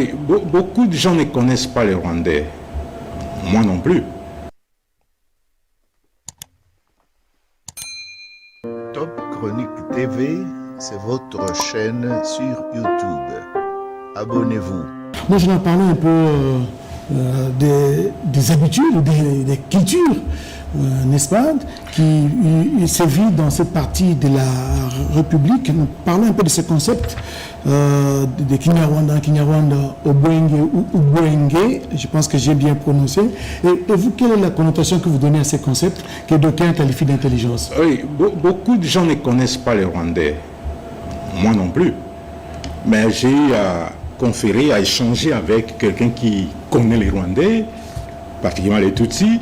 Oui, beaucoup de gens ne connaissent pas les Rwandais. Moi non plus. Top Chronique TV, c'est votre chaîne sur YouTube. Abonnez-vous. Moi, je vais en parler un peu des habitudes, des cultures, n'est-ce pas, qui sévit dans cette partie de la République. Nous parlons un peu de ce concept de Kinyarwanda, Obwenge ou Ubwenge. Je pense que j'ai bien prononcé. Et vous, quelle est la connotation que vous donnez à ces concepts que d'aucuns qualifient d'intelligence? Oui, beaucoup de gens ne connaissent pas les Rwandais. Moi non plus. Mais j'ai eu à conférer, à échanger avec quelqu'un qui connaît les Rwandais, particulièrement les Tutsis,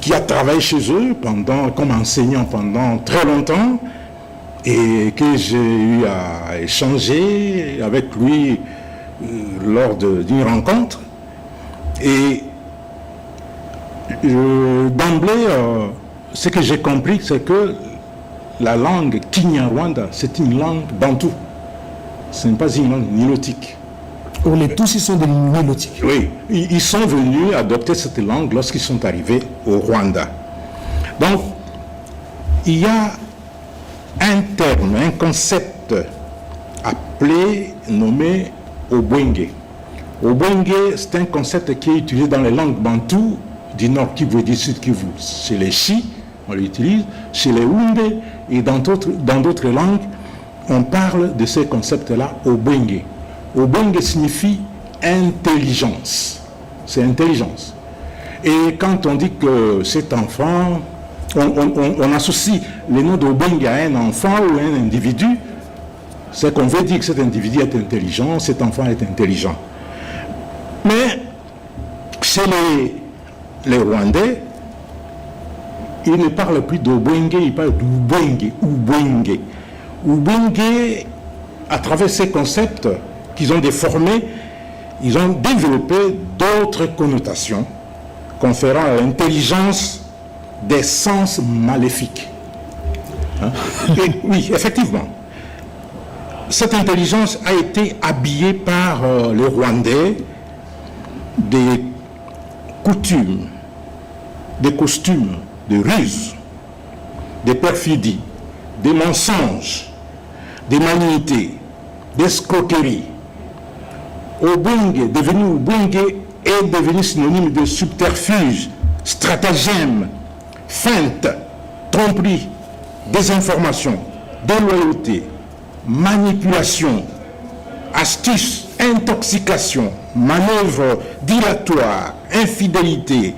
qui a travaillé chez eux comme enseignant pendant très longtemps, et que j'ai eu à échanger avec lui lors d'une rencontre. Et d'emblée, ce que j'ai compris, c'est que la langue Kinyarwanda, c'est une langue bantoue. Ce n'est pas une langue nilotique. Or, les Tutsis sont des nilotiques. Oui, ils sont venus adopter cette langue lorsqu'ils sont arrivés au Rwanda. Donc, il y a un terme, un concept nommé Obwenge. Obwenge, c'est un concept qui est utilisé dans les langues bantoues du Nord Kivu et du Sud Kivu. Chez les Chi, on l'utilise, chez les Wunde et dans d'autres langues, on parle de ces concepts-là, Obwenge. Obwenge signifie intelligence. C'est intelligence. Et quand on dit que cet enfant, on associe le nom d'Obwenge à un enfant ou à un individu, c'est qu'on veut dire que cet individu est intelligent, cet enfant est intelligent. Mais chez les Rwandais, ils ne parlent plus d'Obwenge, ils parlent d'Ubwenge, Ubwenge. Ubwenge, à travers ces concepts qu'ils ont déformés, ils ont développé d'autres connotations conférant à l'intelligence des sens maléfiques. Hein? Oui, effectivement. Cette intelligence a été habillée par les Rwandais des coutumes, des costumes, des ruses, des perfidies, des mensonges, des manités, des escroqueries. Obwenge, est devenu synonyme de subterfuge, stratagème, feinte, tromperie, désinformation, déloyauté, manipulation, astuce, intoxication, manœuvre dilatoire, infidélité.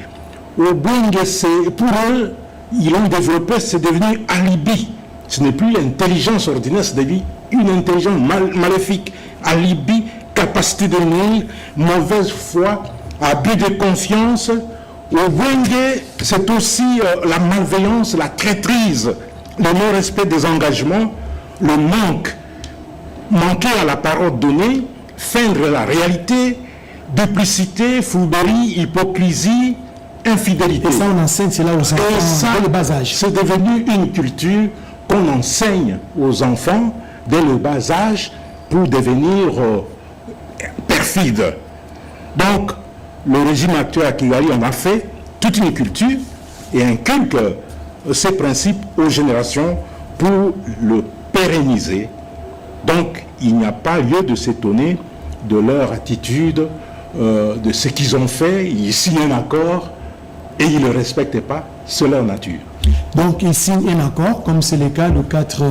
Obwenge, pour eux, ils l'ont développé, c'est devenu alibi. Ce n'est plus l'intelligence ordinaire, c'est devenu une intelligence maléfique. Alibi, capacité de nuire, mauvaise foi, abus de confiance. Obwenge, c'est aussi la malveillance, la traîtrise, le non-respect des engagements, le manquer à la parole donnée, feindre la réalité, duplicité, fourberie, hypocrisie, infidélité. Et ça, on enseigne cela aux enfants dès le bas âge. C'est devenu une culture qu'on enseigne aux enfants dès le bas âge pour devenir perfides. Donc, le régime actuel à Kigali en a fait toute une culture et inculque ces principes aux générations pour le pérenniser. Donc, il n'y a pas lieu de s'étonner de leur attitude, de ce qu'ils ont fait. Ils signent un accord et ils ne le respectent pas, c'est leur nature. Donc, ils signent un accord, comme c'est le cas le 4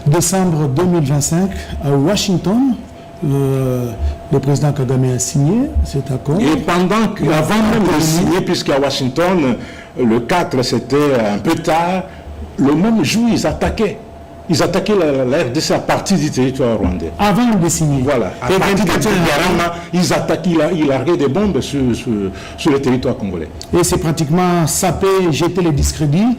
décembre 2025 à Washington. Le président Kagame a signé cet accord. Et avant même de signer, puisqu'à Washington, le 4, c'était un peu tard, le même jour, ils attaquaient la RDC à partir du territoire rwandais. Avant de signer. Voilà. À partir de Yarama, ils attaquaient, ils larguaient des bombes sur le territoire congolais. Et c'est pratiquement sapé, jeter les discrédits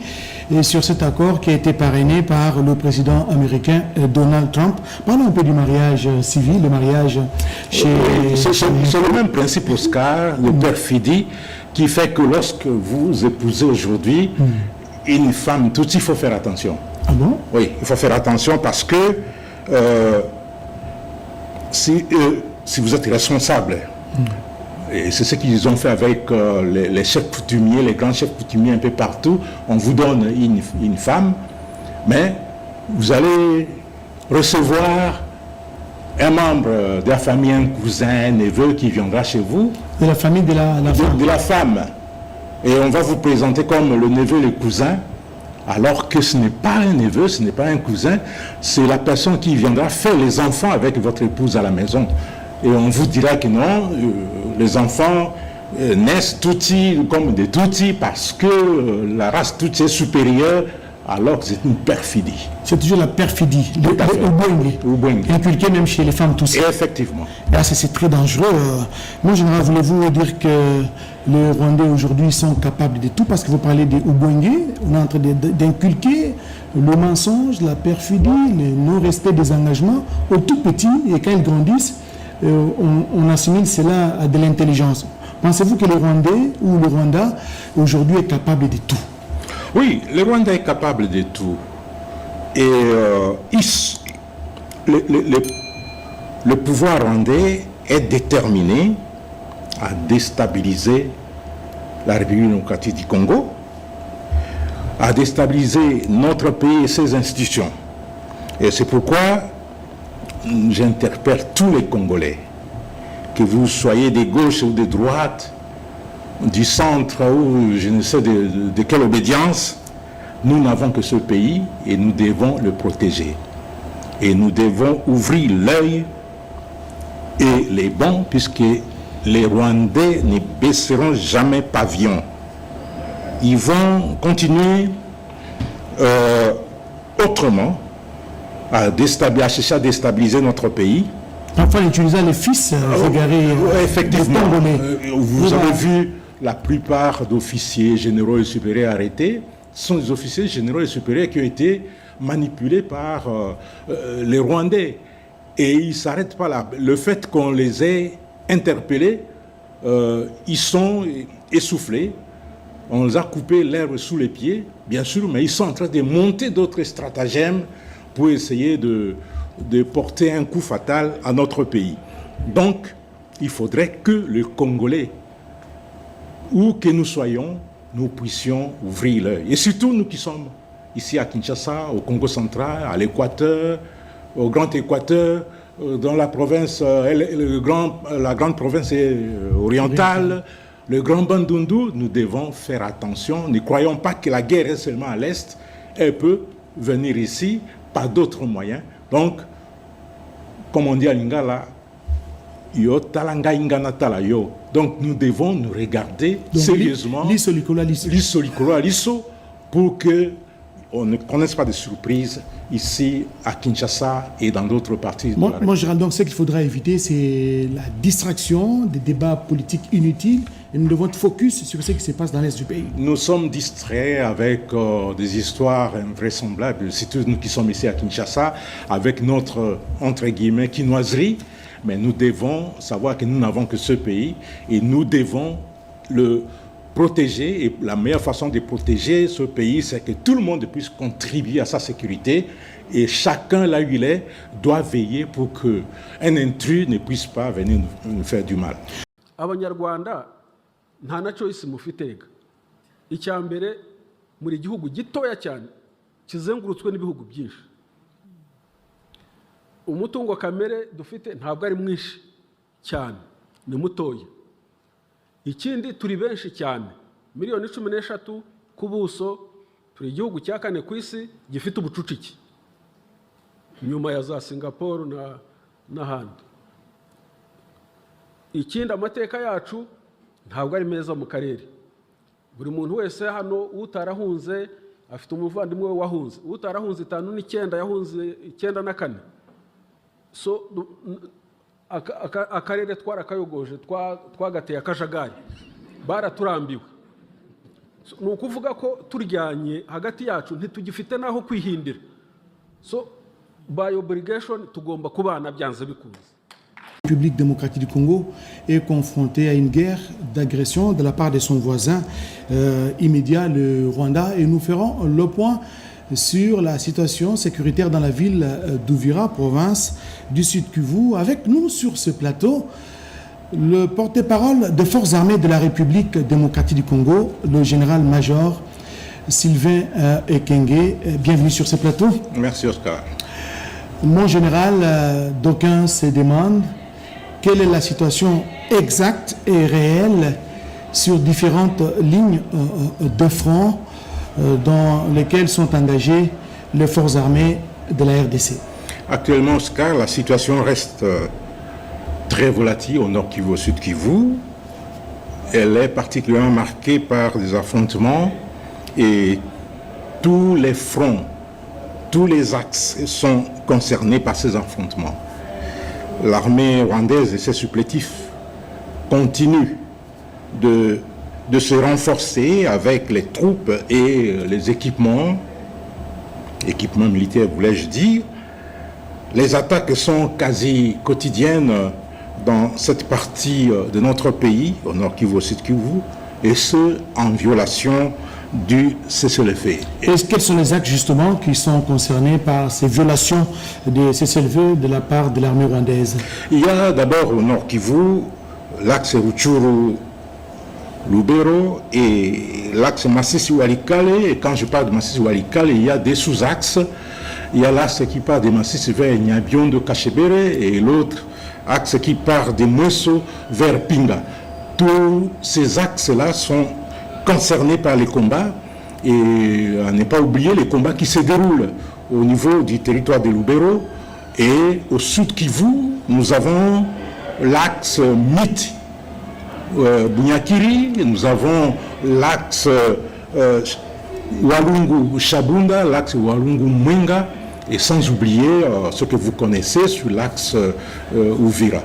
et sur cet accord qui a été parrainé par le président américain Donald Trump. Parlons un peu du mariage civil, le mariage chez... C'est le même principe, Oscar, de perfidie, qui fait que lorsque vous épousez aujourd'hui une femme, tout il faut faire attention. Ah bon? Oui, il faut faire attention parce que si vous êtes responsable, et c'est ce qu'ils ont fait avec les chefs coutumiers, les grands chefs coutumiers un peu partout, on vous donne une femme, mais vous allez recevoir un membre de la famille, un cousin, un neveu qui viendra chez vous. De la famille de la femme. De la femme. Et on va vous présenter comme le neveu et le cousin, alors que ce n'est pas un neveu, ce n'est pas un cousin, c'est la personne qui viendra faire les enfants avec votre épouse à la maison. Et on vous dira que non, les enfants naissent Tutsi comme des Tutsis parce que la race Tutsi est supérieure, alors que c'est une perfidie. C'est toujours la perfidie, le Ubwenge, inculqué même chez les femmes Tutsi. Effectivement. Là, c'est très dangereux. Moi, j'aimerais voulez-vous dire que les Rwandais aujourd'hui sont capables de tout, parce que vous parlez des Ubwenge, on est en train d'inculquer le mensonge, la perfidie, le non-respect des engagements aux tout petits, et quand ils grandissent, on assimile cela à de l'intelligence. Pensez-vous que le Rwandais ou le Rwanda aujourd'hui est capable de tout? Oui, le Rwanda est capable de tout. Et le pouvoir rwandais est déterminé à déstabiliser la République démocratique du Congo, à déstabiliser notre pays et ses institutions. Et c'est pourquoi j'interpelle tous les Congolais, que vous soyez de gauche ou de droite, du centre ou je ne sais de quelle obédience, nous n'avons que ce pays et nous devons le protéger. Et nous devons ouvrir l'œil et les bons, puisque les Rwandais ne baisseront jamais pavillon. Ils vont continuer autrement à chercher à déstabiliser notre pays. Parfois, en utilisant les fils effectivement. Vous avez vu la plupart d'officiers généraux et supérieurs arrêtés sont des officiers généraux et supérieurs qui ont été manipulés par les Rwandais. Et ils ne s'arrêtent pas là. Le fait qu'on les ait interpellés, ils sont essoufflés. On les a coupé l'herbe sous les pieds, bien sûr, mais ils sont en train de monter d'autres stratagèmes pour essayer de porter un coup fatal à notre pays. Donc, il faudrait que le Congolais, où que nous soyons, nous puissions ouvrir l'œil. Et surtout nous qui sommes ici à Kinshasa, au Congo central, à l'Équateur, au Grand Équateur, dans la province, la grande province orientale, le Grand Bandundu, nous devons faire attention. Ne croyons pas que la guerre est seulement à l'Est. Elle peut venir ici par d'autres moyens. Donc, comme on dit à Lingala, yo talanga ingana tala yo. Donc nous devons nous regarder sérieusement, pour que on ne connaisse pas de surprises ici à Kinshasa et dans d'autres parties. Moi, je rends donc ce qu'il faudra éviter, c'est la distraction, des débats politiques inutiles, et nous devons être focus sur ce qui se passe dans l'Est du pays. Nous sommes distraits avec des histoires invraisemblables, surtout nous qui sommes ici à Kinshasa, avec notre, entre guillemets, quinoiserie, mais nous devons savoir que nous n'avons que ce pays et nous devons le protéger, et la meilleure façon de protéger ce pays, c'est que tout le monde puisse contribuer à sa sécurité, et chacun là où il est doit veiller pour qu'un intrus ne puisse pas venir nous faire du mal. Abanyarwanda nta na choice mufitega. Icyambere muri gihugu gitoya cyane kizengurutswe n'ibihugu byinshi. Umutungo kamere dufite ntabwo ari mwinshi cyane, ni mutoya. Ikindi turi benshi cyane, miliyoni 13 ku buso, turi igihugu cya kane ku isi gifite ubucucike nyuma ya za Singapore n'ahandi. Ikindi amateka yacu ntabwo ari meza mu karere. Buri muntu wese hano utarahunze afite umuvandimwe we wahunze, utarahunze 5 9 yahunze 9 na 4. So akarere twarakayogoje twagateye akajagari, baraturambiwe. Ni ukuvuga ko turyanye hagati yacu ntitugifite naho kwihindira. So by obligation tugomba kubana byanze bikunze. La République démocratique du Congo est confrontée à une guerre d'agression de la part de son voisin immédiat, le Rwanda, et nous ferons le point sur la situation sécuritaire dans la ville d'Uvira, province du Sud Kivu. Avec nous sur ce plateau, le porte-parole des forces armées de la République démocratique du Congo, le général-major Sylvain Ekenge. Bienvenue sur ce plateau. Merci Oscar. Mon général, d'aucuns se demandent quelle est la situation exacte et réelle sur différentes lignes de front dans lesquelles sont engagées les forces armées de la RDC. Actuellement, Oscar, la situation reste très volatile au nord Kivu, au sud Kivu. Elle est particulièrement marquée par des affrontements et tous les fronts, tous les axes sont concernés par ces affrontements. L'armée rwandaise et ses supplétifs continuent de se renforcer avec les troupes et les équipements militaires, voulais-je dire. Les attaques sont quasi quotidiennes dans cette partie de notre pays, au nord Kivu, au sud Kivu, et ce, en violation du cessez-le-feu. Quels sont les actes justement qui sont concernés par ces violations de cessez-le-feu de la part de l'armée rwandaise? Il y a d'abord au nord Kivu l'axe Rutshuru-Lubero et l'axe Masisi-Walikale. Et quand je parle de Masisi-Walikale, il y a des sous-axes. Il y a l'axe qui part de Masisi vers Nyabiondo-Kachebere et l'autre axe qui part de Mweso vers Pinga. Tous ces axes-là sont concernés par les combats et à ne pas oublier les combats qui se déroulent au niveau du territoire de Lubero et au sud Kivu, nous avons l'axe Miti Bunyakiri, nous avons l'axe Walungu-Shabunda, l'axe Walungu-Mwenga et sans oublier ce que vous connaissez sur l'axe Uvira.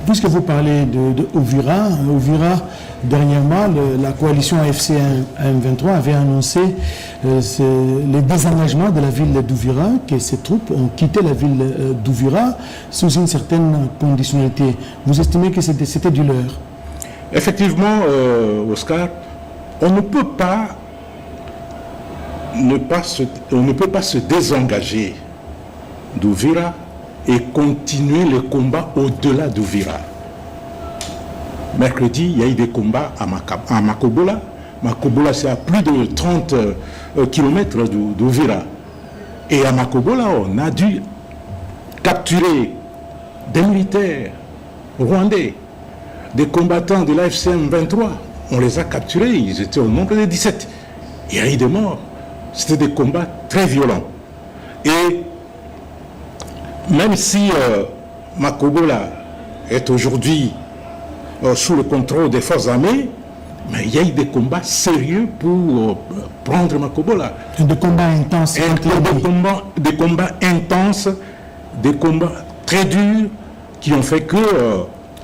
Puisque vous parlez de Uvira, dernièrement, la coalition AFC M23 avait annoncé le désengagement de la ville d'Uvira, que ses troupes ont quitté la ville d'Uvira sous une certaine conditionnalité. Vous estimez que c'était du leurre? Effectivement, Oscar, on ne peut pas se désengager d'Uvira et continuer les combats au-delà d'Uvira. Mercredi, il y a eu des combats à Makobola. Makobola, c'est à plus de 30 km d'Uvira. Et à Makobola, on a dû capturer des militaires rwandais, des combattants de l'AFCM 23. On les a capturés, ils étaient au nombre de 17. Il y a eu des morts. C'était des combats très violents. Et même si Makobola est aujourd'hui sous le contrôle des forces armées, mais il y a eu des combats sérieux pour prendre Makobola. Des combats intenses. Des combats intenses, des combats très durs qui ont fait que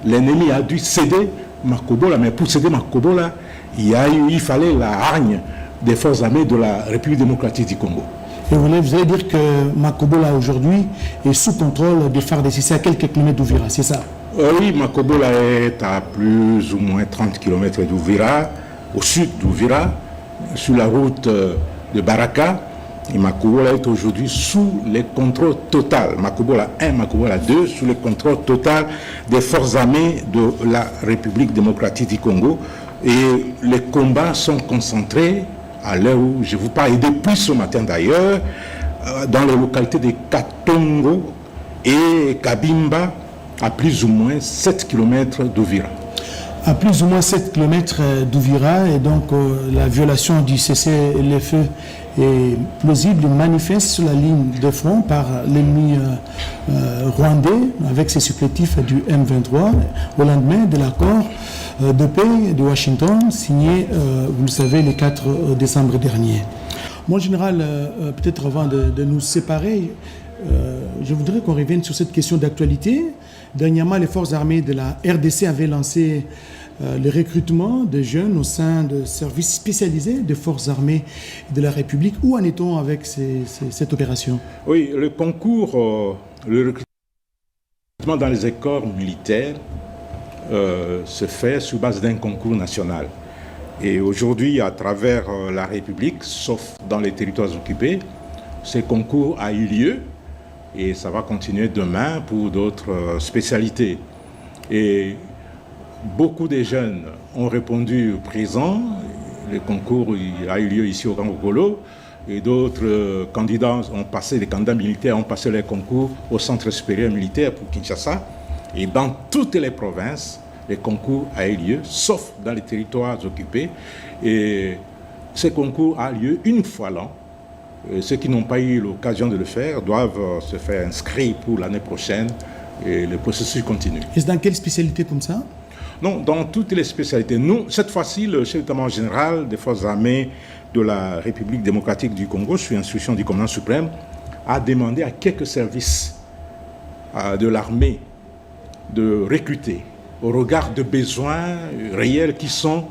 l'ennemi a dû céder Makobola. Mais pour céder Makobola, il fallait la hargne des forces armées de la République démocratique du Congo. Et vous allez dire que Makobola aujourd'hui est sous contrôle des FARDC, c'est à quelques kilomètres d'Uvira, c'est ça? Oui, Makobola est à plus ou moins 30 km d'Uvira, au sud d'Uvira, sur la route de Baraka. Et Makobola est aujourd'hui sous le contrôle total, Makobola 1, Makobola 2, sous le contrôle total des forces armées de la République démocratique du Congo. Et les combats sont concentrés à l'heure où je vous parle, et depuis ce matin d'ailleurs, dans les localités de Katongo et Kabimba, à plus ou moins 7 km d'Uvira. À plus ou moins 7 km d'Uvira, et donc la violation du cessez-le-feu est plausible, manifeste sur la ligne de front par l'ennemi rwandais avec ses supplétifs du M23 au lendemain de l'accord de paix de Washington signé, vous le savez, le 4 décembre dernier. Mon général, peut-être avant de nous séparer, je voudrais qu'on revienne sur cette question d'actualité. Dernièrement, les forces armées de la RDC avaient lancé le recrutement de jeunes au sein de services spécialisés des forces armées de la République. Où en est-on avec cette opération? Oui, le concours, le recrutement dans les écoles militaires se fait sur base d'un concours national. Et aujourd'hui, à travers la République, sauf dans les territoires occupés, ce concours a eu lieu et ça va continuer demain pour d'autres spécialités. Et beaucoup de jeunes ont répondu présent. Le concours a eu lieu ici au Grand Golo. Et d'autres candidats ont passé, les candidats militaires ont passé les concours au Centre supérieur militaire pour Kinshasa. Et dans toutes les provinces, les concours a eu lieu, sauf dans les territoires occupés. Et ce concours a lieu une fois l'an. Ceux qui n'ont pas eu l'occasion de le faire doivent se faire inscrire pour l'année prochaine. Et le processus continue. Et c'est dans quelle spécialité comme ça? Non, dans toutes les spécialités. Nous, cette fois-ci, le chef d'état-major général des forces armées de la République démocratique du Congo, sous instruction du commandant suprême, a demandé à quelques services de l'armée de recruter au regard de besoins réels qui sont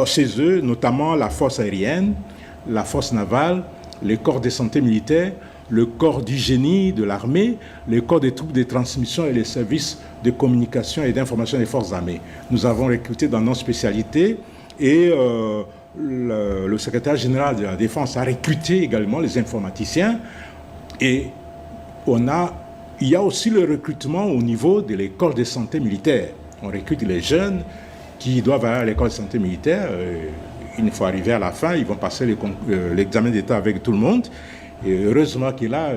chez eux, notamment la force aérienne, la force navale, les corps de santé militaire, le corps du génie de l'armée, les corps des troupes de transmission et les services de communication et d'information des forces armées. Nous avons recruté dans nos spécialités et le secrétaire général de la Défense a recruté également les informaticiens et il y a aussi le recrutement au niveau de l'école de santé militaire. On recrute les jeunes qui doivent aller à l'école de santé militaire. Une fois arrivés à la fin, ils vont passer l'examen d'État avec tout le monde. Et heureusement qu'il a,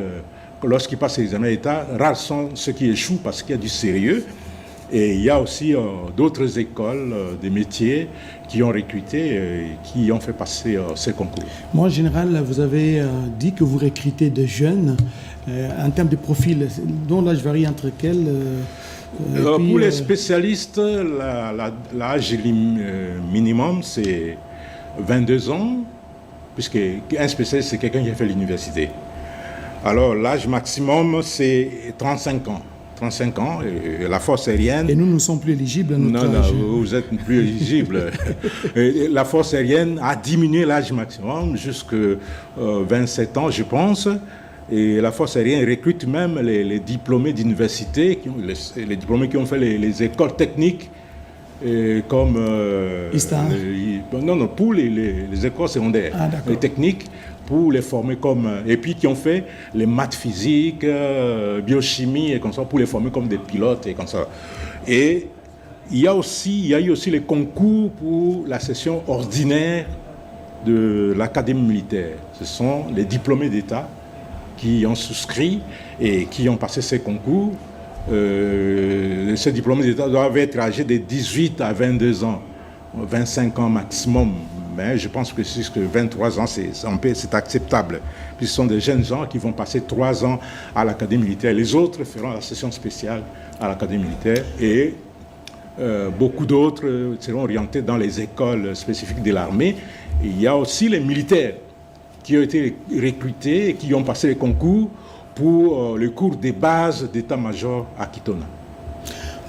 lorsqu'ils passent l'examen d'État, rares sont ceux qui échouent parce qu'il y a du sérieux. Et il y a aussi d'autres écoles, des métiers qui ont recruté et qui ont fait passer ces concours. Moi, en général, vous avez dit que vous recrutez des jeunes en termes de profil, dont l'âge varie entre quels pour les spécialistes, l'âge minimum, c'est 22 ans, puisque un spécialiste, c'est quelqu'un qui a fait l'université. Alors, l'âge maximum, c'est 35 ans. 35 ans, et la force aérienne... Et nous, nous sommes plus éligibles à notre âge. Non, vous êtes plus éligibles. La force aérienne a diminué l'âge maximum jusqu'à 27 ans, je pense. Et la force aérienne recrute même les diplômés d'université, les diplômés qui ont fait les écoles techniques, comme... non, pour les écoles secondaires, les techniques, pour les former comme... Et puis qui ont fait les maths physiques, biochimie, et comme ça, pour les former comme des pilotes, et comme ça. Et il y a eu aussi les concours pour la session ordinaire de l'Académie militaire. Ce sont les diplômés d'État qui ont souscrit et qui ont passé ces concours. Ces diplômés d'État doivent être âgés de 18 à 22 ans, 25 ans maximum. Mais je pense que jusqu'à 23 ans, c'est acceptable. Puis ce sont des jeunes gens qui vont passer 3 ans à l'Académie militaire. Les autres feront la session spéciale à l'Académie militaire. Et beaucoup d'autres seront orientés dans les écoles spécifiques de l'armée. Il y a aussi les militaires qui ont été recrutés et qui ont passé les concours pour le cours des bases d'état-major à Kitona.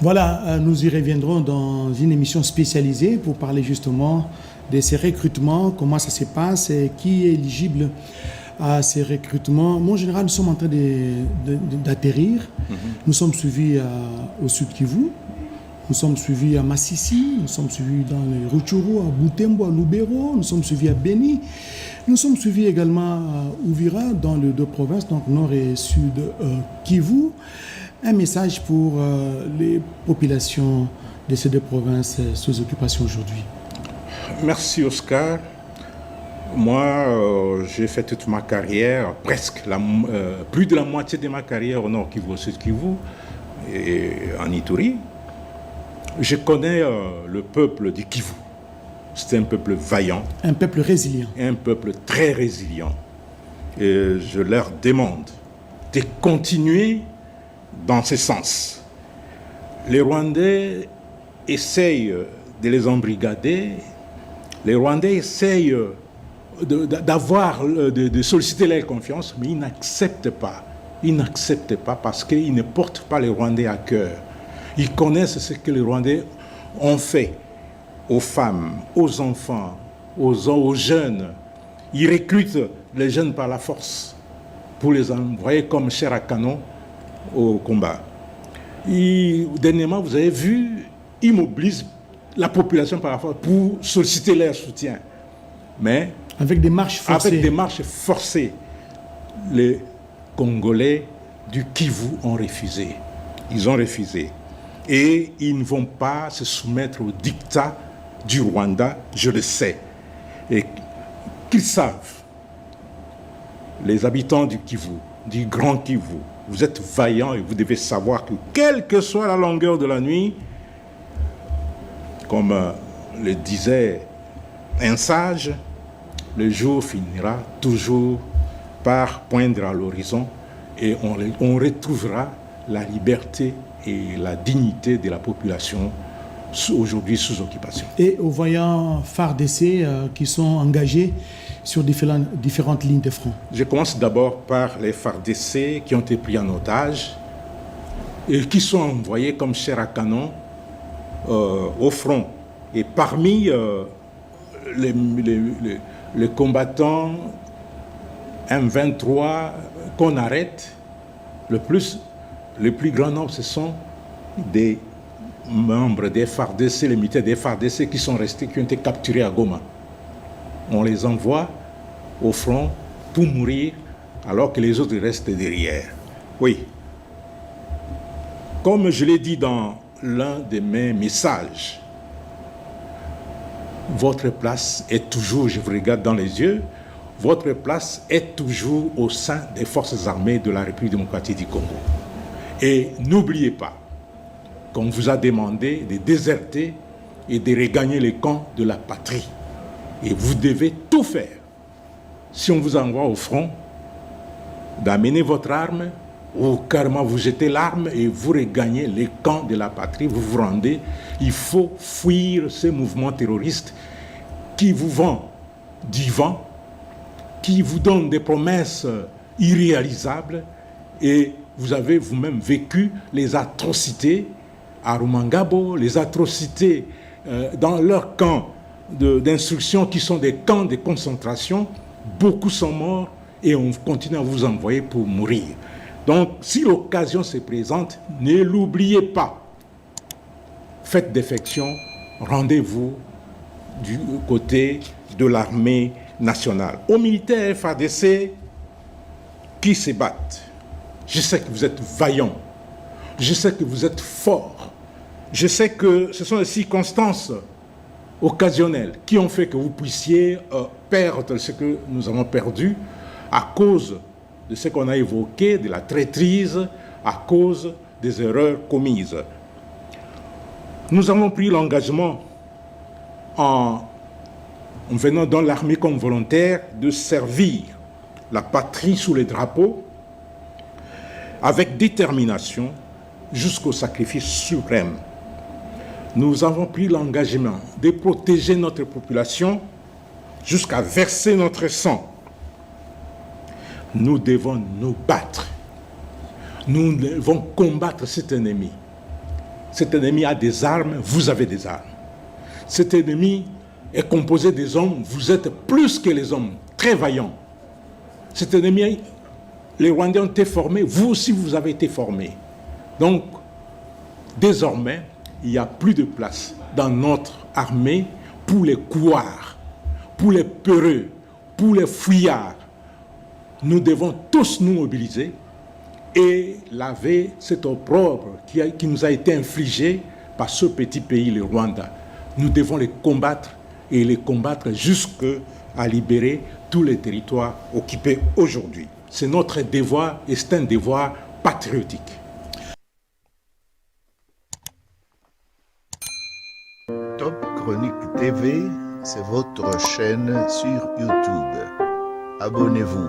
Voilà, nous y reviendrons dans une émission spécialisée pour parler justement de ces recrutements, comment ça se passe et qui est éligible à ces recrutements. Moi, en général, nous sommes en train d'atterrir. Nous sommes suivis au Sud Kivu, nous sommes suivis à Massissi, nous sommes suivis dans le Rutshuru, à Butembo, à Lubero, nous sommes suivis à Beni. Nous sommes suivis également à Uvira, dans les 2 provinces, donc Nord et Sud Kivu. Un message pour les populations de ces 2 provinces sous occupation aujourd'hui. Merci Oscar. Moi, j'ai fait toute ma carrière, presque plus de la moitié de ma carrière au Nord Kivu, au Sud Kivu et en Ituri. Je connais le peuple du Kivu. C'est un peuple vaillant. Un peuple résilient. Un peuple très résilient. Et je leur demande de continuer dans ce sens. Les Rwandais essayent de les embrigader. Les Rwandais essayent de solliciter leur confiance, mais ils n'acceptent pas. Ils n'acceptent pas parce qu'ils ne portent pas les Rwandais à cœur. Ils connaissent ce que les Rwandais ont fait aux femmes, aux enfants, aux jeunes. Ils recrutent les jeunes par la force pour les envoyer comme chair à canon au combat. Dernièrement, vous avez vu, ils mobilisent la population par la force pour solliciter leur soutien. Mais avec des marches forcées. Avec des marches forcées. les Congolais du Kivu ont refusé. Ils ont refusé. Et ils ne vont pas se soumettre au diktat du Rwanda, je le sais. Et qu'ils savent, les habitants du Kivu, du Grand Kivu, vous êtes vaillants et vous devez savoir que quelle que soit la longueur de la nuit, comme le disait un sage, le jour finira toujours par poindre à l'horizon et on retrouvera la liberté et la dignité de la population aujourd'hui sous occupation. Et aux voyants FARDC qui sont engagés sur différentes lignes de front. Je commence d'abord par les FARDC qui ont été pris en otage et qui sont envoyés comme chair à canon au front. Et parmi les combattants M23 qu'on arrête, le plus grand nombre, ce sont des membres des FARDC, les militaires des FARDC qui sont restés, qui ont été capturés à Goma. On les envoie au front pour mourir alors que les autres restent derrière. Oui. Comme je l'ai dit dans l'un de mes messages, votre place est toujours, je vous regarde dans les yeux, votre place est toujours au sein des forces armées de la République démocratique du Congo. Et n'oubliez pas qu'on vous a demandé de déserter et de regagner les camps de la patrie. Et vous devez tout faire. Si on vous envoie au front, d'amener votre arme, ou carrément vous jetez l'arme et vous regagnez les camps de la patrie, vous vous rendez. Il faut fuir ces mouvements terroristes qui vous vendent du vent, qui vous donnent des promesses irréalisables, et vous avez vous-même vécu les atrocités à Rumangabo, les atrocités dans leurs camps d'instruction qui sont des camps de concentration. Beaucoup sont morts et on continue à vous envoyer pour mourir. Donc, si l'occasion se présente, ne l'oubliez pas. Faites défection, rendez-vous du côté de l'armée nationale. Aux militaires FARDC qui se battent, je sais que vous êtes vaillants, je sais que vous êtes forts, je sais que ce sont les circonstances occasionnelles qui ont fait que vous puissiez perdre ce que nous avons perdu à cause de ce qu'on a évoqué, de la traîtrise, à cause des erreurs commises. Nous avons pris l'engagement en venant dans l'armée comme volontaire de servir la patrie sous les drapeaux avec détermination jusqu'au sacrifice suprême. Nous avons pris l'engagement de protéger notre population jusqu'à verser notre sang. Nous devons nous battre. Nous devons combattre cet ennemi. Cet ennemi a des armes, vous avez des armes. Cet ennemi est composé des hommes, vous êtes plus que les hommes, très vaillants. Cet ennemi, les Rwandais ont été formés, vous aussi vous avez été formés. Donc, désormais, il n'y a plus de place dans notre armée pour les couards, pour les peureux, pour les fuyards. Nous devons tous nous mobiliser et laver cet opprobre qui nous a été infligé par ce petit pays, le Rwanda. Nous devons les combattre et les combattre jusqu'à libérer tous les territoires occupés aujourd'hui. C'est notre devoir et c'est un devoir patriotique. Top Chronique TV, c'est votre chaîne sur YouTube. Abonnez-vous.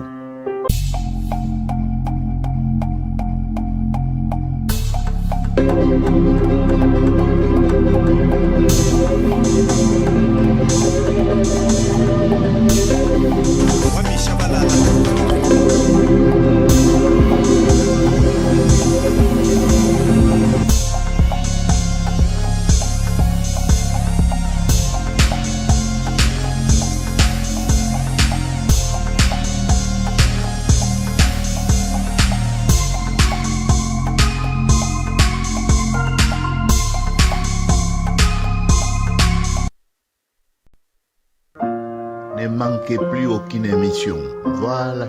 Ne manquez plus aucune émission. Voilà.